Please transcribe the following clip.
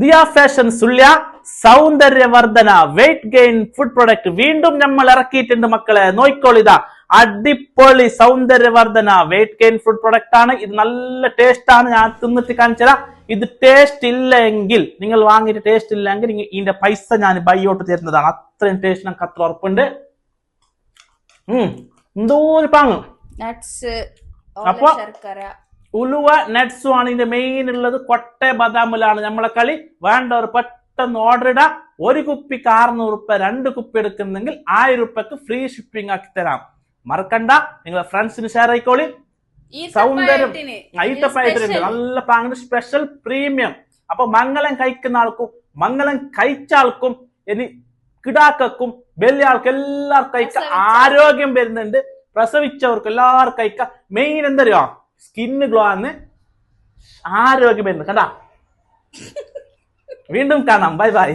Diya fashion Sullia സൗന്ദര്യവർദ്ധന weight gain food product വീണ്ടും നമ്മൾ ഇറക്കിയിട്ടുണ്ട് മക്കളെ. നോയിക്കോളിതാ അടിപൊളി സൗന്ദര്യവർദ്ധന വെയിറ്റ് ഗെയിൻ ഫുഡ് പ്രൊഡക്റ്റ് ആണ്. ഇത് നല്ല ടേസ്റ്റ് ആണ്. ഞാൻ തിന്നിട്ട് കാണിച്ചതാ. ഇത് ടേസ്റ്റ് ഇല്ലെങ്കിൽ നിങ്ങൾ വാങ്ങിയിട്ട് ടേസ്റ്റ് ഇല്ലെങ്കിൽ ഇതിന്റെ പൈസ ഞാൻ ബൈയോട്ട് തരുന്നതാണ്. അത്രയും ടേസ്റ്റ് നമുക്ക് അത്ര ഉറപ്പുണ്ട്. എന്തോ ഒരു പാങ്ങ്. അപ്പൊ ഉലുവ നട്ട്സും ആണ് ഇതിന്റെ മെയിൻ ഉള്ളത്. കൊട്ട ബദാമിലാണ് നമ്മളെ കളി. വേണ്ടവർ പെട്ടെന്ന് ഓർഡർ ഇടാം. ഒരു കുപ്പിക്ക് 600 രൂപ, 2 കുപ്പി എടുക്കുന്നെങ്കിൽ 1000 രൂപക്ക് ഫ്രീ ഷിപ്പിംഗ് ആക്കി തരാം. മറക്കണ്ട, നിങ്ങളെ ഫ്രണ്ട്സിന് ഷെയർ ആയിക്കോളി. സൗന്ദര്യം ഐറ്റപ്പായിട്ടുണ്ട്. നല്ല പാങ്ങിന് സ്പെഷ്യൽ പ്രീമിയം. അപ്പൊ മംഗലം കഴിക്കുന്ന ആൾക്കും മംഗലം കഴിച്ച ആൾക്കും ഇനി കിടാക്കും വലിയ ആൾക്കും എല്ലാവർക്കും കഴിക്കാം. ആരോഗ്യം വരുന്നുണ്ട്. പ്രസവിച്ചവർക്ക് എല്ലാവർക്കും കഴിക്കാം. മെയിൻ എന്തറിയോ, സ്കിന്ന് ഗ്ലോ ആണ്, ആരോഗ്യം വരുന്നത്. കണ്ടാ. വീണ്ടും കാണാം. Bye bye.